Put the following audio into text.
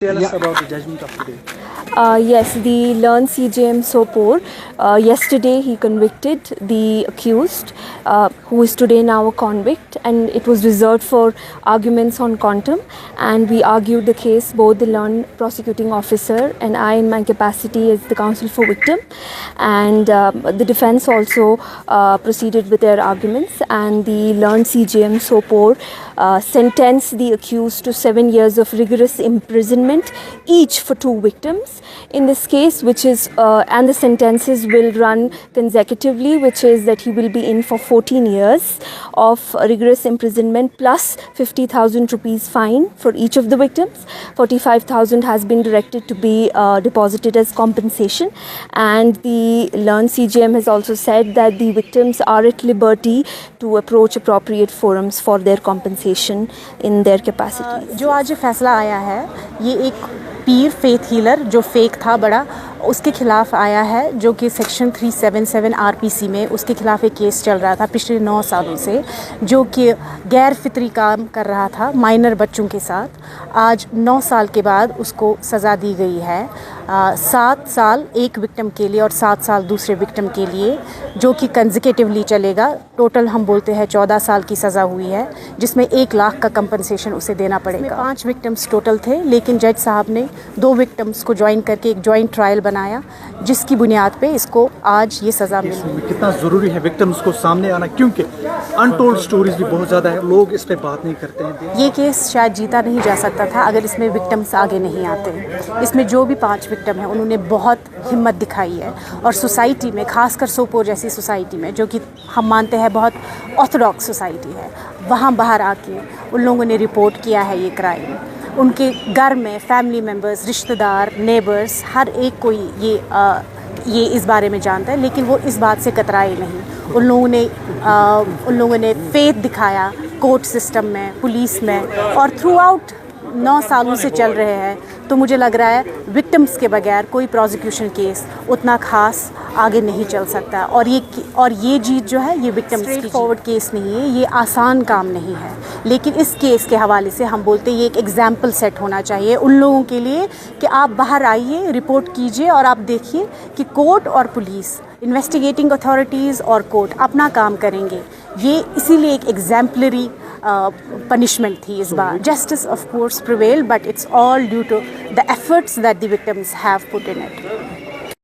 Tell us about the judgment of today. Yes, the learned CJM Sopore, yesterday he convicted the accused, who is today now a convict, and it was reserved for arguments on quantum, and we argued the case, both the learned prosecuting officer and I in my capacity as the counsel for victim, and the defense also proceeded with their arguments, and the learned CJM Sopore sentenced the accused to 7 years of rigorous imprisonment, each for 2 victims in this case, which is and the sentences will run consecutively, which is that he will be in for 14 years of rigorous imprisonment plus 50,000 rupees fine for each of the victims. 45,000 has been directed to be deposited as compensation, and the learned CJM has also said that the victims are at liberty to approach appropriate forums for their compensation in their capacities. जो आज फैसला आया है, ये एक पीर faith healer जो fake था बड़ा, उसके खिलाफ आया है, जो कि सेक्शन 377 आरपीसी में उसके खिलाफ एक केस चल रहा था पिछले 9 सालों से, जो कि गैर फितरी काम कर रहा था माइनर बच्चों के साथ। आज 9 साल के बाद उसको सज़ा दी गई है, 7 साल एक विक्टिम के लिए और 7 साल दूसरे विक्टिम के लिए, जो कि कंसेक्यूटिवली चलेगा। टोटल हम बोलते हैं 14 साल की सज़ा हुई है, जिसमें 1 लाख का कंपनसेशन उसे देना पड़ेगा। 5 विक्टिम्स टोटल थे, लेकिन जज साहब ने 2 विक्टिम्स को ज्वाइन करके एक जॉइंट ट्रायल बनाया, जिसकी बुनियाद पे इसको आज ये सज़ा मिली। कितना ज़रूरी है विक्टिम्स को सामने आना, क्योंकि अनटोल्ड स्टोरीज भी बहुत ज़्यादा है, लोग इस पे बात नहीं करते हैं। ये केस शायद जीता नहीं जा सकता था अगर इसमें विक्टिम्स आगे नहीं आते। इसमें जो भी 5 विक्टिम हैं, उन्होंने बहुत हिम्मत दिखाई है, और सोसाइटी में, खासकर सोपोर जैसी सोसाइटी में, जो कि हम मानते हैं बहुत ऑर्थोडॉक्स सोसाइटी है, वहाँ बाहर आके उन लोगों ने रिपोर्ट किया है ये क्राइम। उनके घर में फैमिली मेम्बर्स, रिश्तेदार, नेबर्स, हर एक कोई ये इस बारे में जानता है, लेकिन वो इस बात से कतराए नहीं। उन लोगों ने फेथ दिखाया कोर्ट सिस्टम में, पुलिस में, और थ्रू आउट 9 सालों से चल रहे हैं। तो मुझे लग रहा है विक्टिम्स के बगैर कोई प्रोसिक्यूशन केस उतना खास आगे नहीं चल सकता, और ये जीत जो है, ये विक्टिम्स की फॉरवर्ड केस नहीं है, ये आसान काम नहीं है। लेकिन इस केस के हवाले से हम बोलते हैं ये एक एग्जाम्पल सेट होना चाहिए उन लोगों के लिए कि आप बाहर आइए, रिपोर्ट कीजिए, और आप देखिए कि कोर्ट और पुलिस, इन्वेस्टिगेटिंग अथॉरिटीज़ और कोर्ट अपना काम करेंगे। ये इसीलिए एक एग्जाम्पलरी punishment थी इस बार। Justice of course prevailed, but it's all due to the efforts that the victims have put in it.